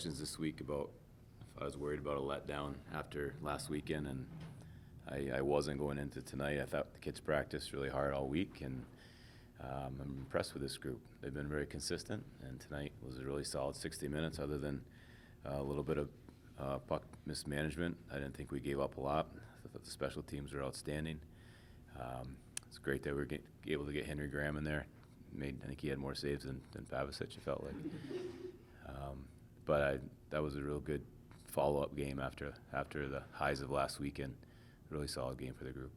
questions this week about if I was worried about a letdown after last weekend, and I wasn't going into tonight. I thought the kids practiced really hard all week, and I'm impressed with this group. They've been very consistent, and tonight was a really solid 60 minutes other than a little bit of puck mismanagement. I didn't think we gave up a lot. I thought the special teams were outstanding. It's great that we were able to get Henry Graham in there. I think he had more saves than Pavicic, it felt like. But that was a real good follow-up game after the highs of last weekend. Really solid game for the group.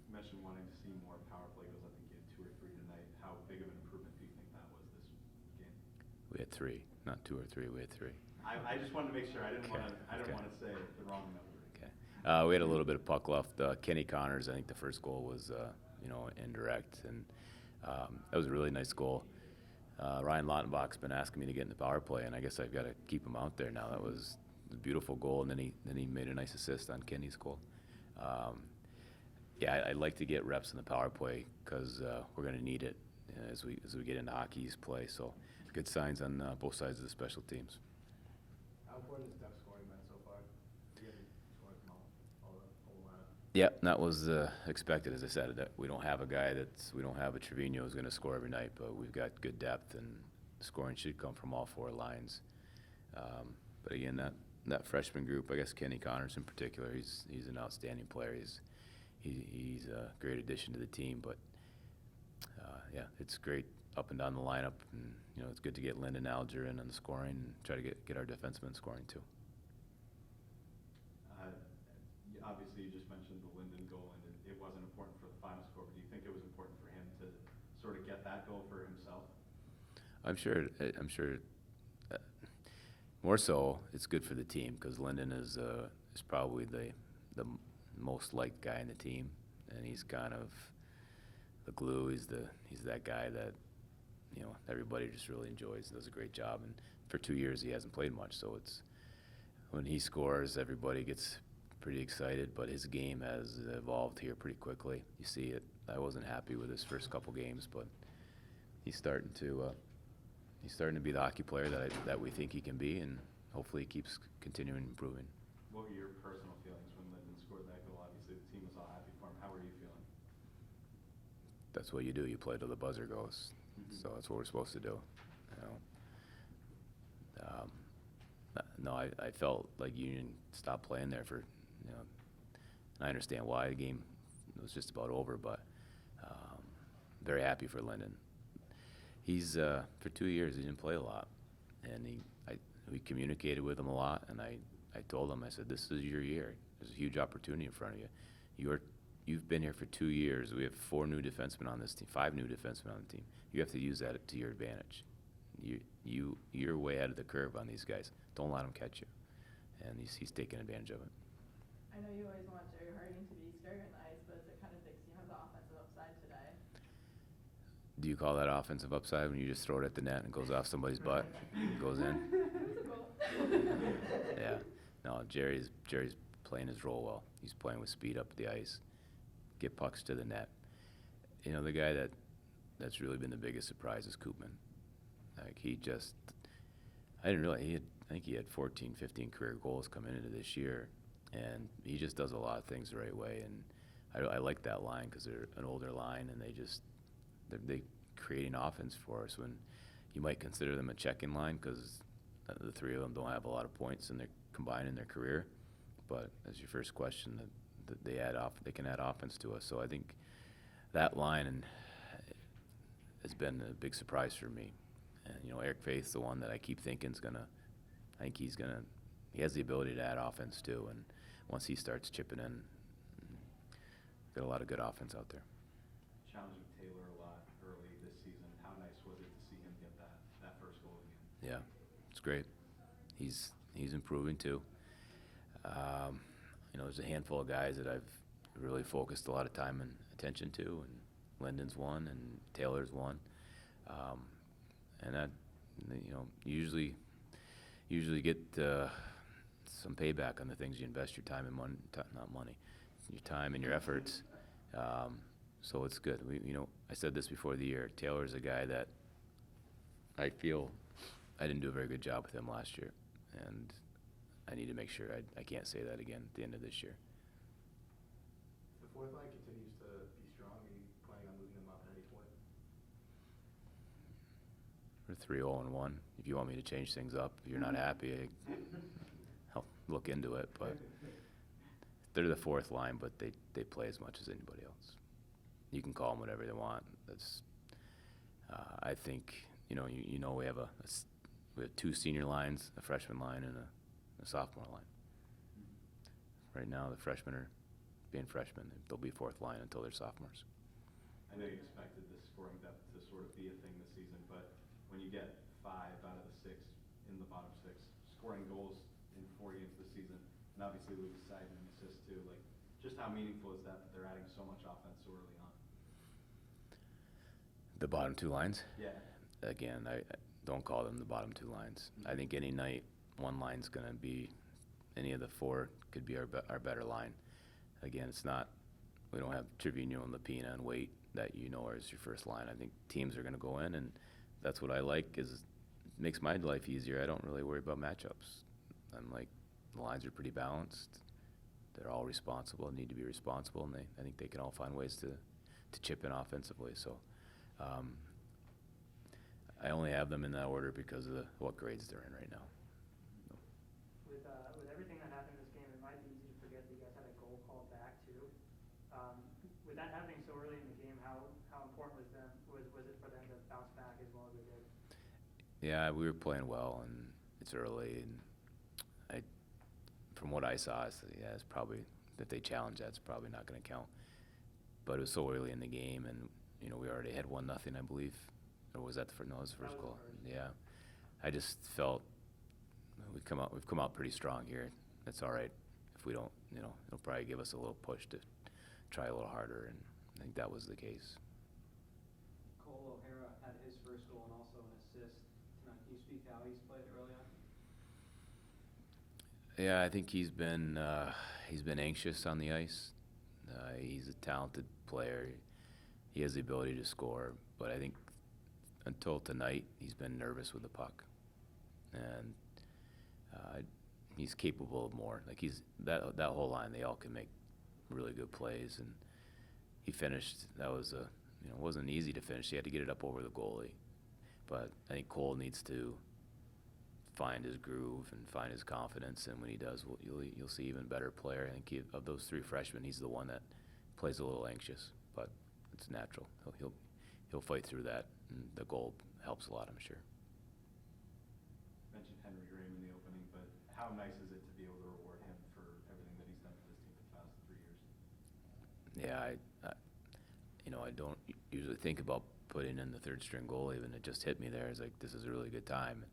You mentioned wanting to see more power play goals. I think you had 2 or 3 tonight. How big of an improvement do you think that was this game? We had 3, not 2 or 3. We had 3. I just wanted to make sure. I didn't want to say the wrong number. Okay. We had a little bit of puck left. Kenny Connors, I think the first goal was indirect, and that was a really nice goal. Ryan Lautenbach's been asking me to get in the power play, and I guess I've got to keep him out there now. That was a beautiful goal, and then he made a nice assist on Kenny's goal. I'd like to get reps in the power play because we're going to need it as we get into hockey's play. So good signs on both sides of the special teams. How important has depth scoring been so far? You haven't scored from all the whole lineup. Yeah, that was expected. As I said, that we don't have a Trevino who's going to score every night, but we've got good depth, and scoring should come from all 4 lines. But again, that freshman group, I guess Kenny Connors in particular, he's an outstanding player. He's a great addition to the team. But it's great up and down the lineup, and it's good to get Lyndon Alger in on the scoring and try to get our defensemen scoring too. Obviously, you just mentioned the Lyndon goal, and it wasn't important for the final score. But do you think it was important for him to sort of get that goal for himself? I'm sure. More so, it's good for the team because Lyndon is probably the most liked guy in the team, and he's kind of the glue. He's that guy that everybody just really enjoys. Does a great job, and for 2 years he hasn't played much, so it's when he scores, everybody gets pretty excited. But his game has evolved here pretty quickly. You see it. I wasn't happy with his first couple games, but he's starting to be the hockey player that we think he can be, and hopefully he keeps continuing improving. What were your personal feelings when Lyndon scored that goal? Obviously, the team was all happy for him. How were you feeling? That's what you do. You play till the buzzer goes. Mm-hmm. So that's what we're supposed to do. No, I felt like Union stopped playing there for, and I understand why. The game was just about over, but very happy for Lyndon. He's for 2 years he didn't play a lot, and we communicated with him a lot, and I told him, I said, this is your year. There's a huge opportunity in front of you. You've been here for 2 years. We have 4 new defensemen on this team, 5 new defensemen on the team. You have to use that to your advantage. You're way ahead of the curve on these guys. Don't let them catch you, and he's taking advantage of it. I know you always want Jerry Harding to be scary on the ice, but is it kind of thinks you have the offensive upside today? Do you call that offensive upside when you just throw it at the net and it goes off somebody's butt, goes in? Yeah. No, Jerry's playing his role well. He's playing with speed up the ice, get pucks to the net. The guy that's really been the biggest surprise is Koopman. Like I didn't realize I think he had 14, 15 career goals coming into this year, and he just does a lot of things the right way. And I like that line because they're an older line, and they creating offense for us when you might consider them a checking line because the 3 of them don't have a lot of points and they're combined in their career. But as your first question, that they can add offense to us. So I think that line has been a big surprise for me. And Eric Faith's the one that I keep thinking he has the ability to add offense too. And once he starts chipping in, got a lot of good offense out there. Challenging Taylor a lot early this season. How nice was it to see him get that first goal again? Yeah, it's great. He's improving too. There's a handful of guys that I've really focused a lot of time and attention to, and Lyndon's one, and Taylor's one, and that usually get some payback on the things you invest your time and your time and your efforts. So it's good. I said this before the year. Taylor's a guy that I feel I didn't do a very good job with him last year, and I need to make sure I can't say that again at the end of this year. If the fourth line continues to be strong, are you planning on moving them up at any point? We're 3-0-1. If you want me to change things up, if you're not happy, I'll look into it. But they're the fourth line, but they play as much as anybody else. You can call them whatever they want. That's I think we have two senior lines, a freshman line and a sophomore line. Right now, the freshmen are being freshmen. They'll be fourth line until they're sophomores. I know you expected the scoring depth to sort of be a thing this season, but when you get 5 out of the 6 in the bottom 6 scoring goals in 4 games this season, and obviously Luke's side and assists too, like just how meaningful is that they're adding so much offense so early on? The bottom two lines? Yeah. Again, I don't call them the bottom two lines. I think any night one line's going to be, any of the 4 could be our better line. Again, it's not, we don't have Trevino and Lapina and Waite that as your first line. I think teams are going to go in, and that's what I like, is it makes my life easier. I don't really worry about matchups. I'm like, the lines are pretty balanced. They're all responsible, need to be responsible, and I think they can all find ways to chip in offensively. So I only have them in that order because of what grades they're in right now. With everything that happened in this game, it might be easy to forget that you guys had a goal called back too. With that happening so early in the game, how important was it for them to bounce back as well as they did? Yeah, we were playing well, and it's early, and from what I saw, it's probably, if they challenge that, it's probably not going to count. But it was so early in the game, and we already had 1-0, I believe, or was that no, it was the first goal. Yeah, I just felt we've come out pretty strong here. That's all right. If we don't, it'll probably give us a little push to try a little harder, and I think that was the case. Cole O'Hara had his first goal and also an assist tonight. Can you speak to how he's played early on? Yeah, I think he's been anxious on the ice. He's a talented player. He has the ability to score, but I think until tonight he's been nervous with the puck, and he's capable of more. Like that whole line, they all can make really good plays, and he finished. That was it wasn't easy to finish. He had to get it up over the goalie, but I think Cole needs to find his groove and find his confidence, and when he does, you'll see even better player. I think of those 3 freshmen, he's the one that plays a little anxious, but it's natural. He'll fight through that, and the goal helps a lot, I'm sure. You mentioned Henry Graham in the opening, but how nice is it to be able to reward him for everything that he's done for this team for the past 3 years? Yeah, I don't usually think about putting in the 3rd string goalie, and it just hit me there. It's like, this is a really good time.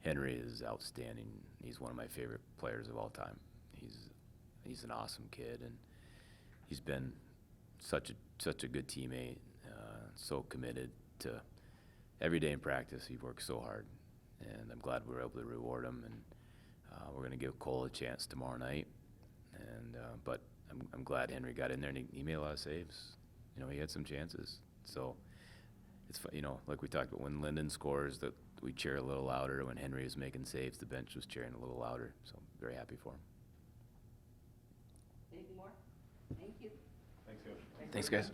Henry is outstanding. He's one of my favorite players of all time. He's an awesome kid, and he's been such a good teammate, so committed to every day in practice. He works so hard, and I'm glad we were able to reward him. And we're going to give Cole a chance tomorrow night. And but I'm glad Henry got in there, and he made a lot of saves. He had some chances. So it's like we talked about, when Linden scores, that we cheer a little louder. When Henry was making saves, the bench was cheering a little louder. So I'm very happy for him. Anything more? Thank you. Thanks, Coach. Thanks, guys.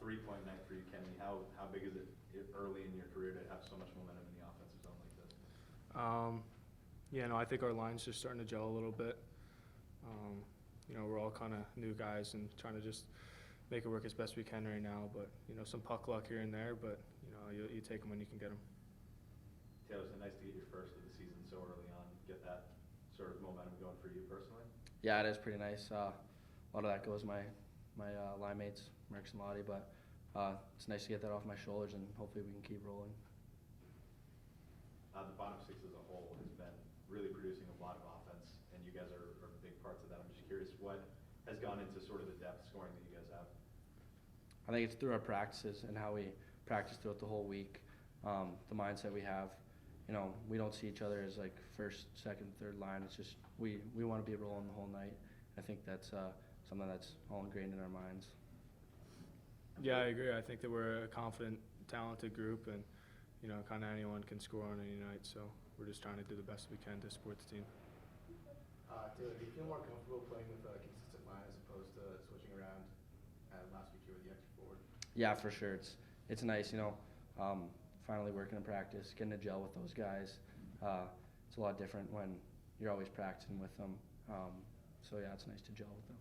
3-point night for you, Kenny. How big is it early in your career to have so much momentum in the offensive zone like this? I think our line's just starting to gel a little bit. We're all kind of new guys and trying to just make it work as best we can right now. But some puck luck here and there, but you take them when you can get them. Taylor, it's nice to get your first of the season so early on. Get that sort of momentum going for you personally. Yeah, it is pretty nice. A lot of that goes my line mates, Merckx and Lottie, but it's nice to get that off my shoulders, and hopefully we can keep rolling. The bottom 6 as a whole has been really producing a lot of offense, and you guys are big parts of that. I'm just curious, what has gone into sort of the depth scoring that you guys have? I think it's through our practices and how we practice throughout the whole week, the mindset we have. We don't see each other as like first, second, third line. It's just we want to be rolling the whole night. I think that's something that's all ingrained in our minds. Yeah, I agree. I think that we're a confident, talented group, and you know, kind of anyone can score on any night. So we're just trying to do the best we can to support the team. Taylor, do you feel more comfortable playing with a consistent line as opposed to switching around last week here with the extra forward? Yeah, for sure. It's nice, you know, finally working in practice, getting to gel with those guys. It's a lot different when you're always practicing with them. So yeah, it's nice to gel with them.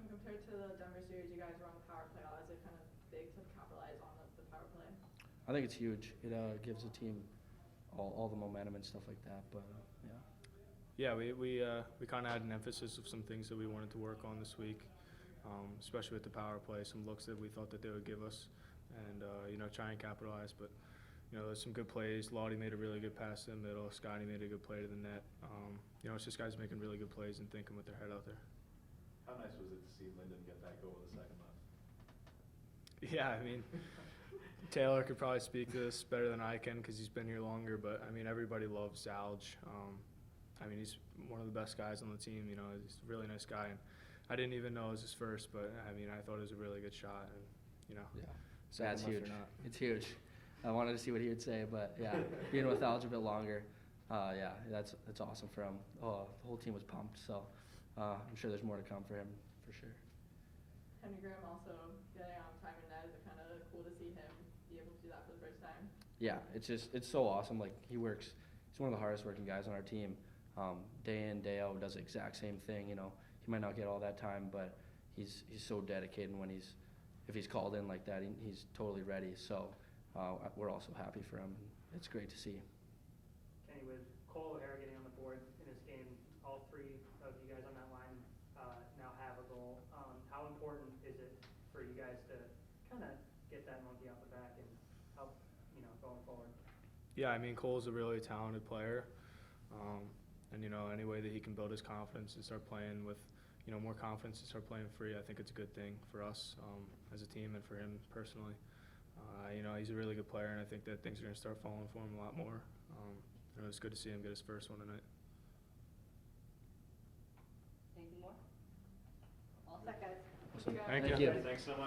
Compared to the Denver series, you guys were on the power play. Is it kind of big to capitalize on the power play? I think it's huge. It gives the team all the momentum and stuff like that. But yeah. Yeah, we kind of had an emphasis of some things that we wanted to work on this week, especially with the power play, some looks that we thought that they would give us, and you know, try and capitalize. But you know, there's some good plays. Lottie made a really good pass to the middle. Scotty made a good play to the net. You know, it's just guys making really good plays and thinking with their head out there. How nice was it to see Lyndon get that goal in the second half? Yeah, I mean, Taylor could probably speak to this better than I can because he's been here longer. But I mean, everybody loves Alge. I mean, he's one of the best guys on the team. You know, he's a really nice guy, and I didn't even know it was his first, but I mean, I thought it was a really good shot, and you know, Yeah. second That's left or huge. not. It's huge. I wanted to see what he would say, but yeah, being with Alge a bit longer, yeah, that's awesome for him. Oh, the whole team was pumped, so I'm sure there's more to come for him for sure. Henry Graham also getting on time in net. Is it kind of cool to see him be able to do that for the first time? Yeah, it's so awesome. Like he's one of the hardest working guys on our team. Day in, day out, does the exact same thing. You know, he might not get all that time, but he's so dedicated. When if he's called in like that, he's totally ready. So we're also happy for him. It's great to see. Kenny, with Cole O'Hara getting on the board in this game, all three of you guys on that line now have a goal. How important is it for you guys to kind of get that monkey off the back and help, you know, going forward? Yeah, I mean, Cole's a really talented player. And, you know, any way that he can build his confidence and start playing with, you know, more confidence and start playing free, I think it's a good thing for us as a team and for him personally. You know, he's a really good player, and I think that things are going to start falling for him a lot more. You know, it's good to see him get his first one tonight. Anything more? All set, guys. Awesome. you, guys. Thank Thank you. you. Thanks so much.